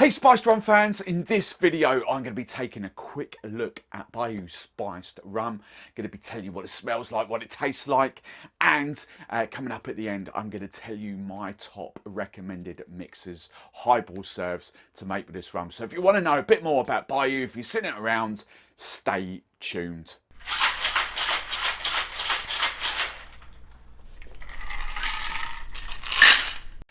Hey Spiced Rum fans, in this video I'm going to be taking a quick look at Bayou Spiced Rum. Going to be telling you what it smells like, what it tastes like, and coming up at the end I'm going to tell you my top recommended mixers, highball serves to make with this rum. So if you want to know a bit more about Bayou, if you're sitting around, stay tuned.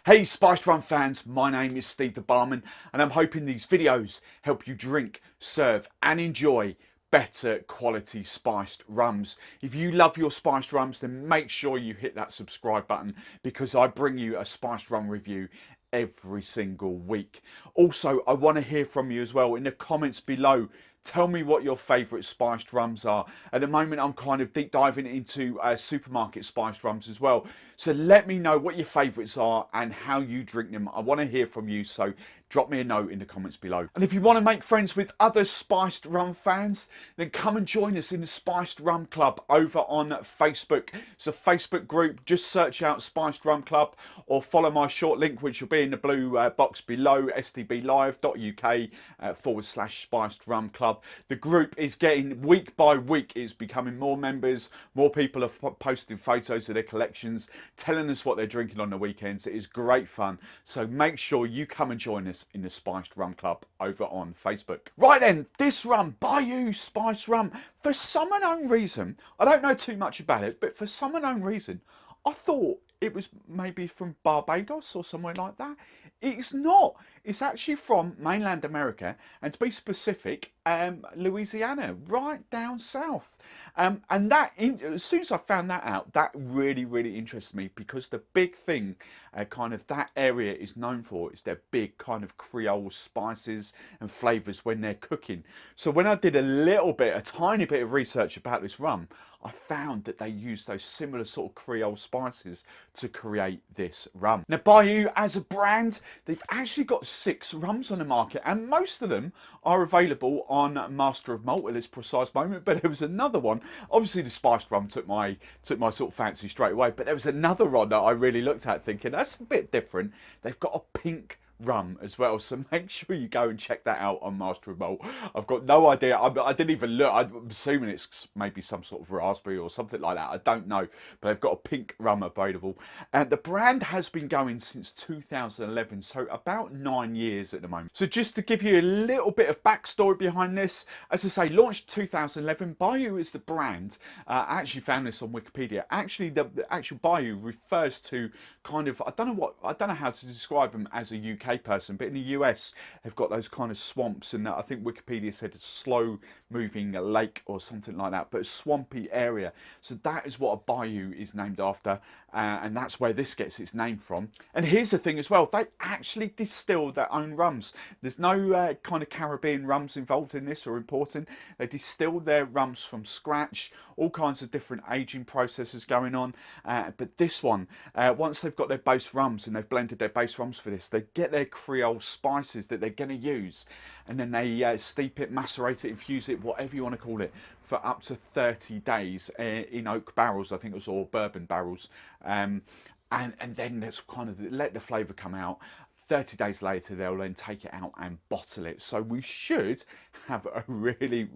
Hey Spiced Rum fans, my name is Steve the Barman and I'm hoping these videos help you drink, serve and enjoy better quality spiced rums. If you love your spiced rums, then make sure you hit that subscribe button because I bring you a spiced rum review every single week. Also, I want to hear from you as well in the comments below. Tell me what your favourite spiced rums are. At the moment, I'm kind of deep diving into supermarket spiced rums as well. So let me know what your favourites are and how you drink them. I want to hear from you, so drop me a note in the comments below. And if you want to make friends with other spiced rum fans, then come and join us in the Spiced Rum Club over on Facebook. It's a Facebook group. Just search out Spiced Rum Club or follow my short link, which will be in the blue box below, stblive.uk/Spiced Rum Club. The group is getting, week by week, it's becoming more members. More people are posting photos of their collections, telling us what they're drinking on the weekends. It is great fun. So make sure you come and join us in the Spiced Rum Club over on Facebook. Right then, this rum, Bayou Spiced Rum, for some unknown reason, I don't know too much about it, but for some unknown reason, I thought it was maybe from Barbados or somewhere like that. It's not. It's actually from mainland America, and to be specific, Louisiana, right down south. And that, as soon as I found that out, that really interested me, because the big thing kind of that area is known for is their big kind of Creole spices and flavours when they're cooking. So when I did a tiny bit of research about this rum, I found that they use those similar sort of Creole spices to create this rum. Now Bayou, as a brand, they've actually got 6 rums on the market, and most of them are available on Master of Malt at this precise moment. But there was another one, obviously the spiced rum took my sort of fancy straight away, but there was another one that I really looked at thinking that's a bit different. They've got a pink rum as well, so make sure you go and check that out on Master of Malt. I've got no idea. I didn't even look. I'm assuming it's maybe some sort of raspberry or something like that. I don't know, but they've got a pink rum available, and the brand has been going since 2011, so about 9 years at the moment. So just to give you a little bit of backstory behind this, as I say, launched 2011. Bayou is the brand. I actually found this on Wikipedia. Actually, the actual Bayou refers to kind of, I don't know how to describe them as a UK person, but in the US they've got those kind of swamps, and I think Wikipedia said a slow moving lake or something like that, but a swampy area. So that is what a bayou is named after, and that's where this gets its name from. And here's the thing as well, they actually distill their own rums. There's no kind of Caribbean rums involved in this or importing. They distill their rums from scratch, all kinds of different aging processes going on, but this one, once they've got their base rums and they've blended their base rums for this, they get their Creole spices that they're going to use, and then they steep it, macerate it, infuse it, whatever you want to call it, for up to 30 days in oak barrels, I think it was, or bourbon barrels, and then that's kind of let the flavour come out. 30 days later they'll then take it out and bottle it. So we should have a really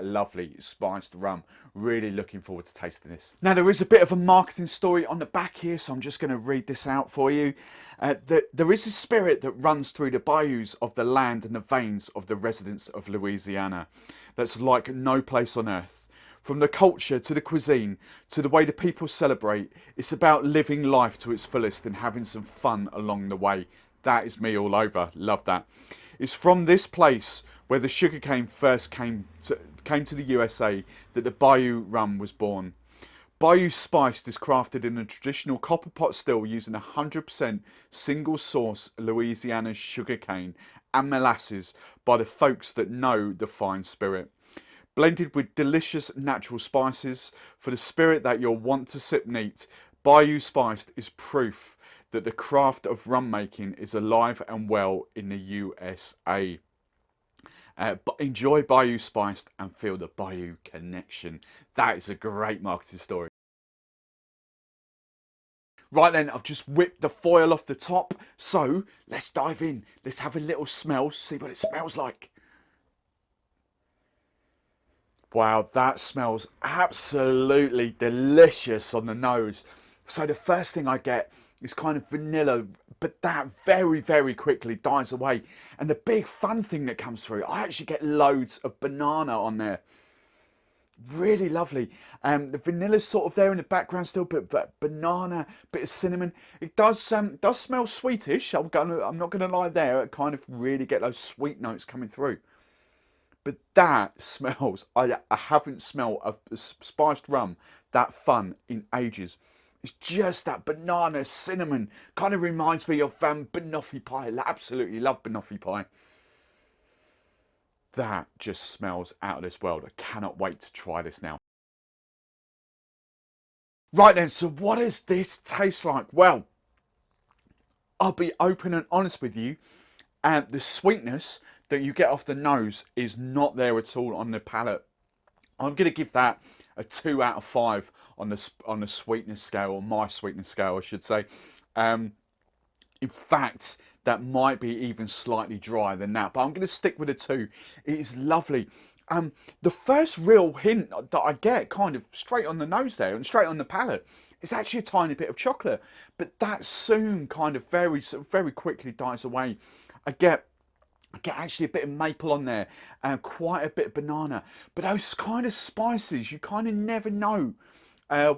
lovely spiced rum. Really looking forward to tasting this. Now there is a bit of a marketing story on the back here, so I'm just going to read this out for you. There is a spirit that runs through the bayous of the land and the veins of the residents of Louisiana that's like no place on earth. From the culture to the cuisine to the way the people celebrate, it's about living life to its fullest and having some fun along the way. That is me all over. Love that. It's from this place where the sugarcane first came to the USA that the Bayou rum was born. Bayou Spiced is crafted in a traditional copper pot still using 100% single source Louisiana sugarcane and molasses by the folks that know the fine spirit. Blended with delicious natural spices for the spirit that you'll want to sip neat, Bayou Spiced is proof that the craft of rum making is alive and well in the USA. Enjoy Bayou Spiced and feel the Bayou connection. That is a great marketing story. Right then, I've just whipped the foil off the top. So let's dive in. Let's have a little smell, see what it smells like. Wow, that smells absolutely delicious on the nose. So the first thing I get is kind of vanilla, but that very, very quickly dies away. And the big fun thing that comes through, I actually get loads of banana on there. Really lovely. The vanilla's sort of there in the background still, but banana, bit of cinnamon. It does smell sweetish. I'm not gonna lie there. I kind of really get those sweet notes coming through. But that smells. I haven't smelled a spiced rum that fun in ages. It's just that banana cinnamon. Kind of reminds me of Banoffee Pie. I absolutely love Banoffee Pie. That just smells out of this world. I cannot wait to try this now. Right then, so what does this taste like? Well, I'll be open and honest with you. And the sweetness that you get off the nose is not there at all on the palate. I'm going to give that a 2 out of 5 on the sweetness scale, or my sweetness scale, I should say. In fact, that might be even slightly drier than that, but I'm going to stick with a 2. It is lovely. The first real hint that I get, kind of straight on the nose there and straight on the palate, is actually a tiny bit of chocolate, but that soon kind of very quickly dies away. I get actually a bit of maple on there and quite a bit of banana, but those kind of spices, you kind of never know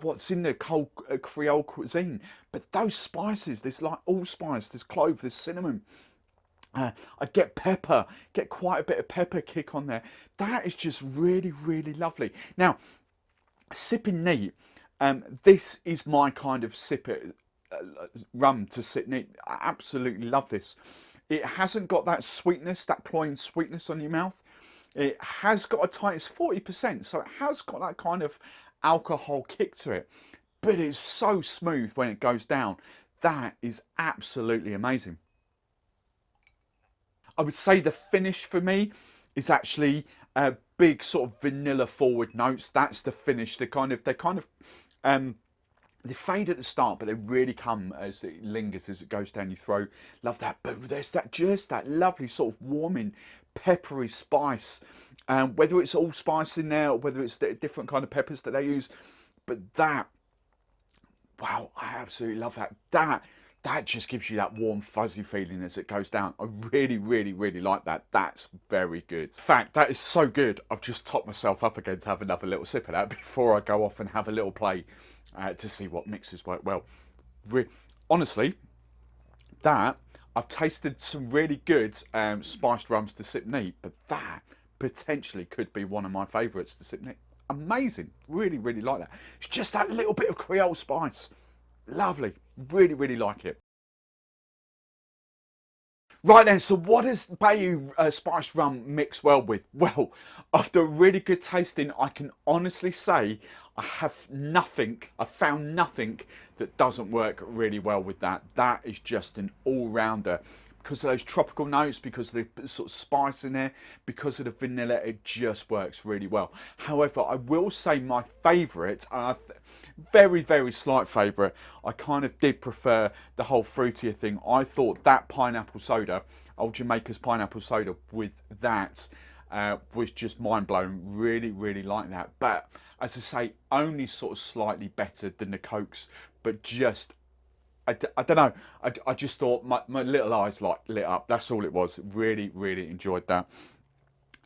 what's in the cold Creole cuisine. But those spices, there's like allspice, there's clove, there's cinnamon. I get pepper, get quite a bit of pepper kick on there. That is just really, really lovely. Now, sipping neat, this is my kind of rum to sip neat. I absolutely love this. It hasn't got that sweetness, that cloying sweetness on your mouth. It has got a tight, it's 40%, so it has got that kind of alcohol kick to it. But it's so smooth when it goes down. That is absolutely amazing. I would say the finish for me is actually a big sort of vanilla forward notes. That's the finish. They fade at the start, but they really come as it lingers, as it goes down your throat. Love that. But there's that lovely sort of warming, peppery spice. Whether it's allspice in there or whether it's the different kind of peppers that they use. But that, wow, I absolutely love that. That just gives you that warm, fuzzy feeling as it goes down. I really, really, really like that. That's very good. In fact, that is so good. I've just topped myself up again to have another little sip of that before I go off and have a little play to see what mixes work well. Honestly, that I've tasted some really good spiced rums to sip neat, but that potentially could be one of my favourites to sip neat. Amazing. Really, really like that. It's just that little bit of Creole spice. Lovely. Really, really like it. Right then, so what does Bayou Spiced Rum mix well with? Well, after a really good tasting, I can honestly say I found nothing that doesn't work really well with that. That is just an all-rounder. Because of those tropical notes, because of the sort of spice in there, because of the vanilla, it just works really well. However, I will say my favourite, very, very slight favourite, I kind of did prefer the whole fruitier thing. I thought that pineapple soda, Old Jamaica's pineapple soda with that, was just mind-blowing. Really, really like that. But, as I say, only sort of slightly better than the Cokes, but just... I don't know. I just thought my little eyes lit up. That's all it was. Really, really enjoyed that.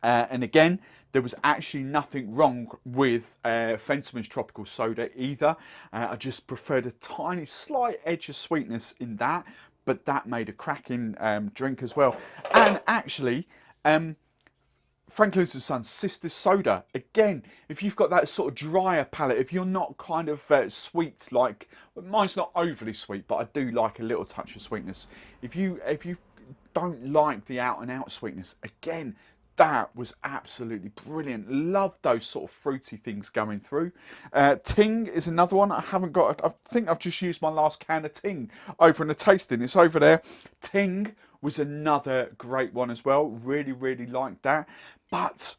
And again, there was actually nothing wrong with Fentimans Tropical Soda either. I just preferred a tiny, slight edge of sweetness in that, but that made a cracking drink as well. And actually, Frank Lewis & Son's Sister Soda. Again, if you've got that sort of drier palate, if you're not kind of sweet like, well, mine's not overly sweet, but I do like a little touch of sweetness. If you don't like the out and out sweetness, again, that was absolutely brilliant. Love those sort of fruity things going through. Ting is another one I haven't got. I think I've just used my last can of Ting over in the tasting. It's over there. Ting was another great one as well. Really, really liked that. But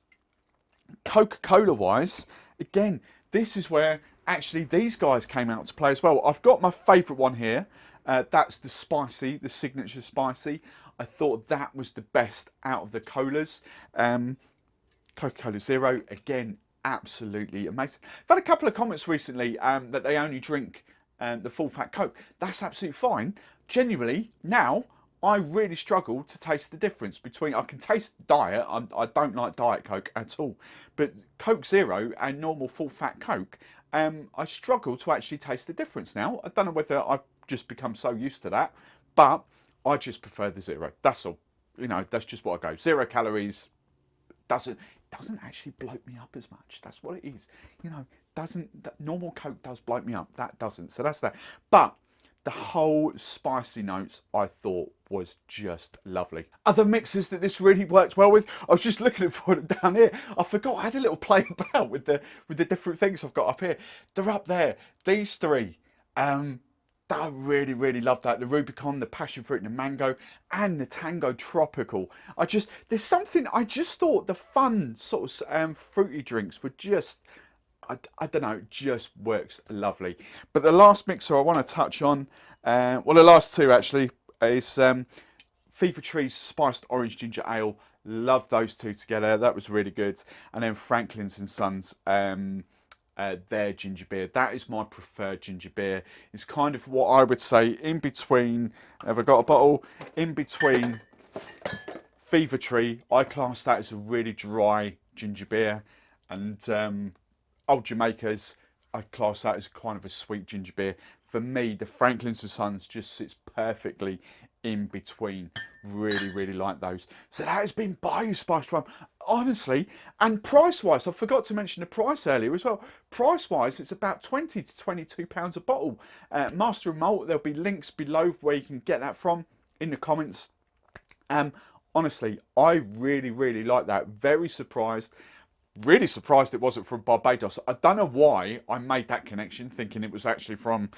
Coca-Cola wise, again, this is where actually these guys came out to play as well. I've got my favourite one here. That's the spicy, the signature spicy. I thought that was the best out of the colas. Coca-Cola Zero, again, absolutely amazing. I've had a couple of comments recently that they only drink the full fat Coke. That's absolutely fine. Genuinely, now, I really struggle to taste the difference between, I can taste diet, I don't like Diet Coke at all, but Coke Zero and normal full fat Coke, I struggle to actually taste the difference now. I don't know whether I've just become so used to that, but I just prefer the Zero. That's all. You know, that's just what I go. 0 calories, doesn't actually bloat me up as much. That's what it is. You know, normal Coke does bloat me up. That doesn't. So that's that. But the whole spicy notes I thought was just lovely. Other mixes that this really worked well with, I was just looking for it down here. I forgot I had a little play about with the different things I've got up here. They're up there. These three. I really, really love that. The Rubicon, the Passion Fruit and the Mango, and the Tango Tropical. I just thought the fun sort of fruity drinks were just, I don't know, it just works lovely. But the last mixer I want to touch on, well, the last two actually, is Fever Tree's Spiced Orange Ginger Ale. Love those two together. That was really good. And then Franklin's and Sons, their ginger beer. That is my preferred ginger beer. It's kind of what I would say in between, have I got a bottle? In between Fever Tree, I class that as a really dry ginger beer. And Old Jamaica's, I class that as kind of a sweet ginger beer. For me, the Franklin's and Sons just sits perfectly in between. Really, really like those. So that has been Bayou Spiced Rum. Honestly, and price-wise, I forgot to mention the price earlier as well. Price-wise, it's about £20 to £22 a bottle. Master and Malt, there'll be links below where you can get that from in the comments. Honestly, I really, really like that. Very surprised. Really surprised it wasn't from Barbados. I don't know why I made that connection, thinking it was actually from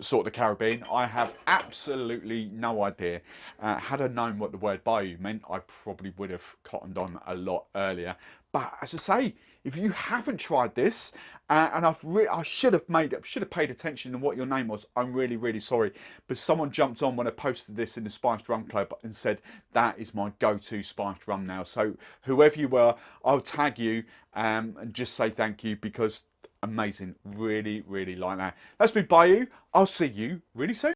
sort of the Caribbean. I have absolutely no idea. Had I known what the word bayou meant, I probably would have cottoned on a lot earlier. But as I say, if you haven't tried this, and I should have paid attention to what your name was. I'm really, really sorry, but someone jumped on when I posted this in the Spiced Rum Club and said that is my go-to spiced rum now. So whoever you were, I'll tag you and just say thank you, because amazing. Really, really like that. That's been Bayou. I'll see you really soon.